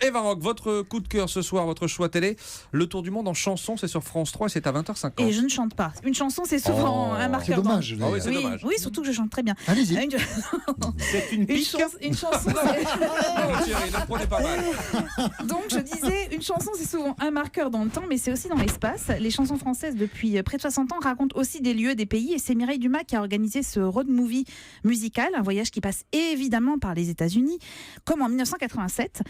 Eva Rock, votre coup de cœur ce soir, votre choix télé, le tour du monde en chanson, c'est sur France 3 et c'est à 20h50. Et je ne chante pas. Une chanson, c'est souvent un marqueur. C'est dommage. Ah oui, c'est dommage. Oui, surtout que je chante très bien. Allez-y. C'est une pique. Une chanson. Non, Thierry, ne prenez pas mal. Donc je disais, une chanson c'est souvent un marqueur dans le temps, mais c'est aussi dans l'espace. Les chansons françaises depuis près de 60 ans racontent aussi des lieux, des pays, et c'est Mireille Dumas qui a organisé ce road movie musical, un voyage qui passe évidemment par les États-Unis, comme en 1987.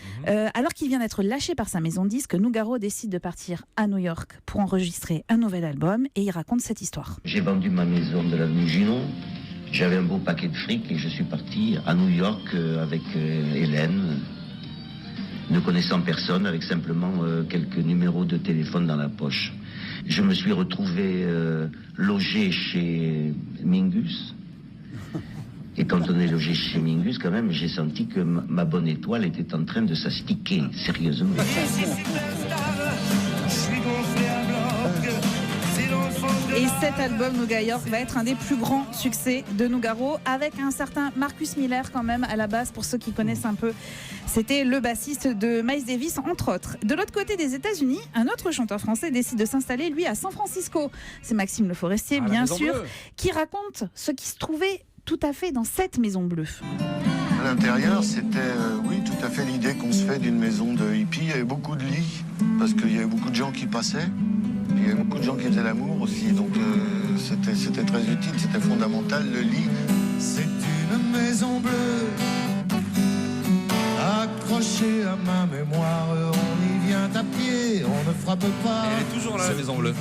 Alors qu'il vient d'être lâché par sa maison de disques, Nougaro décide de partir à New York pour enregistrer un nouvel album, et il raconte cette histoire. J'ai vendu ma maison de l'avenue Junot. J'avais un beau paquet de fric et je suis parti à New York avec Hélène, ne connaissant personne, avec simplement quelques numéros de téléphone dans la poche. Je me suis retrouvé logé chez Mingus. Et quand on est logé chez Mingus, quand même, j'ai senti que ma bonne étoile était en train de s'astiquer, sérieusement. Et cet album, Nouga York, va être un des plus grands succès de Nougaro, avec un certain Marcus Miller quand même à la base, pour ceux qui connaissent un peu. C'était le bassiste de Miles Davis, entre autres. De l'autre côté des États-Unis, un autre chanteur français décide de s'installer, lui, à San Francisco. C'est Maxime Le Forestier, bien sûr, qui raconte ce qui se trouvait tout à fait dans cette maison bleue. À l'intérieur, c'était, oui, tout à fait l'idée qu'on se fait d'une maison de hippie. Il y avait beaucoup de lits, parce qu'il y avait beaucoup de gens qui passaient. Puis il y avait beaucoup de gens qui faisaient l'amour aussi, donc c'était très utile, c'était fondamental, le lit. C'est une maison bleue, accrochée à ma mémoire, on y vient à pied, on ne frappe pas. Elle est toujours là, la maison bleue.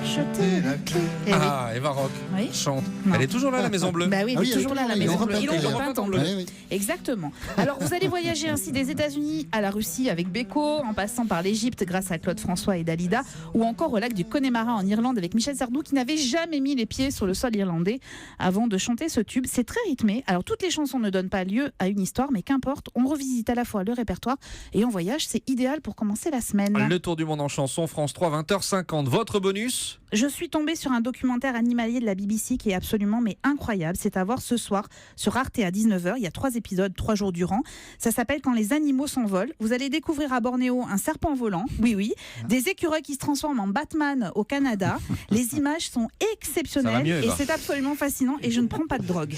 Jeter la clé. Ah, Eva Rock chante. Non. Elle est toujours là, la maison bleue. Bah oui, elle est toujours là, la maison bleue. Ils l'ont Ils l'ont repeinte en repeinte en bleu. bleu. Exactement. Alors, vous allez voyager ainsi des États-Unis à la Russie avec Beko, en passant par l'Égypte grâce à Claude François et Dalida, ou encore au lac du Connemara en Irlande avec Michel Sardou, qui n'avait jamais mis les pieds sur le sol irlandais avant de chanter ce tube. C'est très rythmé. Alors, toutes les chansons ne donnent pas lieu à une histoire, mais qu'importe, on revisite à la fois le répertoire et on voyage. C'est idéal pour commencer la semaine. Le tour du monde en chanson, France 3, 20h50. Votre bonus ? Je suis tombée sur un documentaire animalier de la BBC qui est absolument mais incroyable. C'est à voir ce soir sur Arte à 19h. Il y a 3 épisodes, 3 jours durant. Ça s'appelle Quand les animaux s'envolent. Vous allez découvrir à Bornéo un serpent volant, oui, des écureuils qui se transforment en Batman au Canada. Les images sont exceptionnelles et c'est absolument fascinant, et je ne prends pas de drogue.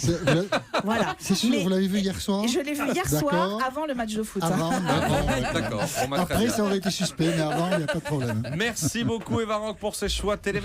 Voilà. C'est sûr, vous l'avez vu hier soir ? Je l'ai vu hier soir avant le match de foot. Avant, D'accord. Après, ça aurait été suspect, mais avant, il n'y a pas de problème. Merci beaucoup, Eva Rock, pour ces choix télé.